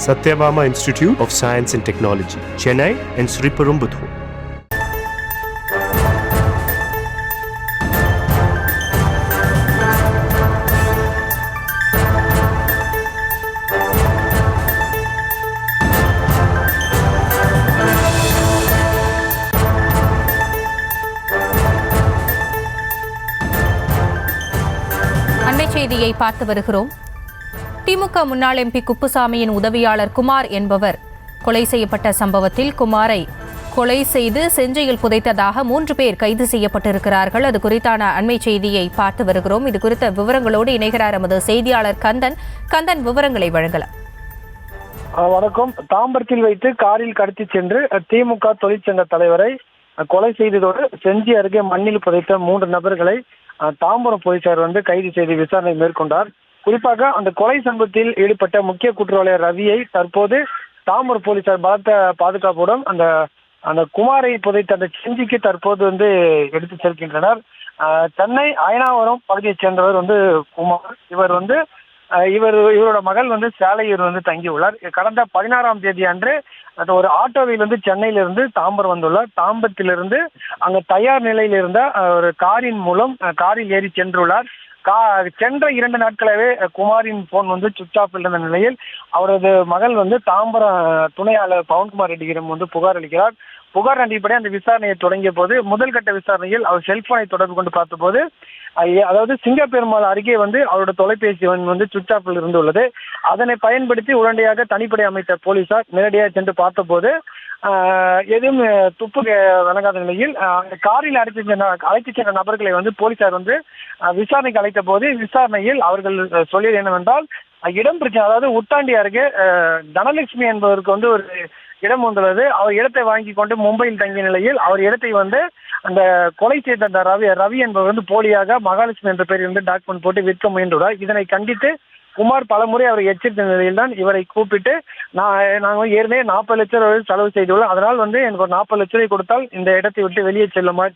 Satyabama Institute of Science and Technology, Chennai and Sriperumbudur. செய்தியை பார்த்து வருகிறோம். திமுக முன்னாள் எம்பி குப்புசாமியின் உதவியாளர் குமார் என்பவர் கொலை செய்யப்பட்ட சம்பவத்தில் குமாரை கொலை செய்து செஞ்சையில் புதைத்ததாக 3 பேர் கைது செய்யப்பட்டிருக்கிறார்கள். அது குறித்தான அண்மை செய்தியை பார்த்து வருகிறோம். இது குறித்த விவரங்களோடு இணைகிறார் நமது செய்தியாளர் கந்தன் விவரங்களை வழங்கலாம். வணக்கம். தாம்பரத்தில் வைத்து காரில் கடத்தி சென்று திமுக தொழிற்சங்க தலைவரை கொலை செய்ததோடு செஞ்சி அருகே மண்ணில் புதைத்த 3 நபர்களை தாம்பரம் போலீசார் கைது செய்து விசாரணை மேற்கொண்டார். குறிப்பாக அந்த கொலை சம்பவத்தில் ஈடுபட்ட முக்கிய குற்றவாளியர் ரவியை தற்போது தாம்பரம் போலீசார் பலத்த பாதுகாப்புடன் அந்த குமாரை புதைத்த அந்த செஞ்சிக்கு தற்போது எடுத்து செல்கின்றனர். சென்னை அயனாவரம் பகுதியைச் சேர்ந்தவர் குமார். இவரோட மகள் சேலையூர் தங்கியுள்ளார். கடந்த 16ஆம் தேதி அன்று அந்த ஒரு ஆட்டோவில் சென்னையிலிருந்து தாம்பரம் வந்துள்ளார். தாம்பரத்திலிருந்து அங்க தயார் நிலையில் இருந்த ஒரு காரின் மூலம் காரில் ஏறி சென்றுள்ளார். சென்ற 2 நாட்களாகவே குமாரின் போன் சுவிட்ச் ஆஃப் இருந்த நிலையில் அவரது மகள் தாம்பரம் துணை ஆளுநர் பவன்குமார் ரெட்டியிடம் புகார் அளிக்கிறார். புகார் அடிப்படை அந்த விசாரணையை தொடங்கிய போது முதல் கட்ட விசாரணையில் அவர் செல்போனை தொடர்பு கொண்டு பார்த்தபோது அதாவது சிங்கப்பெருமாள் அருகே அவரோட தொலைபேசி சுவிட்ச் ஆஃபில் இருந்துள்ளது. அதனை பயன்படுத்தி உடனடியாக தனிப்படை அமைத்த போலீசார் நேரடியாக சென்று பார்த்தபோது எதுவும் துப்பு வழங்காத நிலையில் காரில் அழைத்து சென்ற நபர்களை போலீசார் விசாரணைக்கு அழைத்த போது விசாரணையில் அவர்கள் சொல்லியது என்னவென்றால் இடம் பிரச்சனை, அதாவது உட்டாண்டி அருகே தனலட்சுமி என்பவருக்கு ஒரு இடம் வந்துள்ளது. அவர் இடத்தை வாங்கி கொண்டு மும்பையில் தங்கிய நிலையில் அவர் இடத்தை அந்த கொலை செய்த அந்த ரவி என்பவர் போலியாக மகாலட்சுமி என்ற பெயரில் டாக்குமெண்ட் போட்டு விற்க முயன்றுள்ளார். இதனை கண்டித்து குமார் பலமுறை அவரை எச்சரித்த நிலையில் தான் இவரை கூப்பிட்டு நாங்கள் ஏற்கனவே 40 லட்சம் ரூபாய் செலவு செய்துள்ளோம், அதனால் எனக்கு ஒரு 40 லட்சம் ரூபாய் கொடுத்தால் இந்த இடத்தை விட்டு வெளியே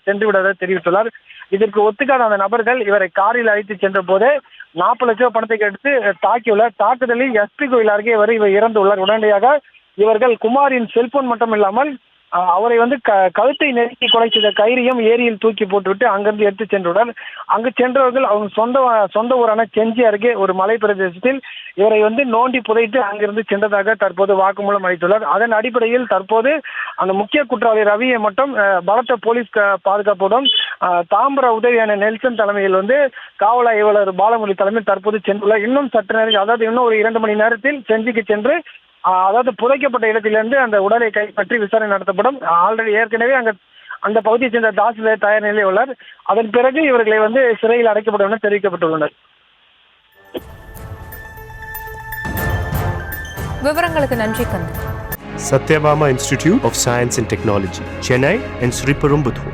சென்று விட தெரிவித்துள்ளார். இதற்கு ஒத்துக்காத அந்த நபர்கள் இவரை காரில் அழைத்து சென்ற போது 40 லட்சம் ரூபாய் பணத்தை எடுத்து தாக்கியுள்ளார். தாக்குதலில் எஸ்பி கோயில் அருகே இவர் இறந்துள்ளார். உடனடியாக இவர்கள் குமாரின் செல்போன் மட்டும் இல்லாமல் அவரை கழுத்தை நெருக்கி கொலை செய்த கயிறையும் ஏரியில் தூக்கி போட்டுவிட்டு அங்கிருந்து எடுத்து சென்றுள்ளார். அங்கு சென்றவர்கள் அவங்க சொந்த ஊரான செஞ்சி அருகே ஒரு மலை பிரதேசத்தில் இவரை நோண்டி புதைத்து அங்கிருந்து சென்றதாக தற்போது வாக்குமூலம் அளித்துள்ளார். அதன் அடிப்படையில் தற்போது அந்த முக்கிய குற்றவாளி ரவியை மட்டும் பலத்த போலீஸ் பாதுகாப்புடன் தாம்பரம் உதவியான நெல்சன் தலைமையில் காவல் ஆய்வாளர் பாலமுரளி தலைமையில் தற்போது சென்றுள்ளார். இன்னும் சற்று நேரம், அதாவது இன்னும் ஒரு 2 மணி நேரத்தில் செஞ்சிக்கு சென்று அதாவது புதைக்கப்பட்ட இடத்திலிருந்து அந்த உடலை கைப்பற்றி விசாரணை நடத்தப்படும். ஆல்ரெடி ஏற்கனவே அந்த பகுதியை சேர்ந்த தாசில்தார் தயார் நிலையில் உள்ளார். அதன் பிறகு இவர்களை சிறையில் அடைக்கப்படும் என தெரிவிக்கப்பட்டுள்ளனர். விவரங்களுக்கு நன்றி Kandan. Satyabama Institute of Science and Technology, Chennai and Sriperumbudur.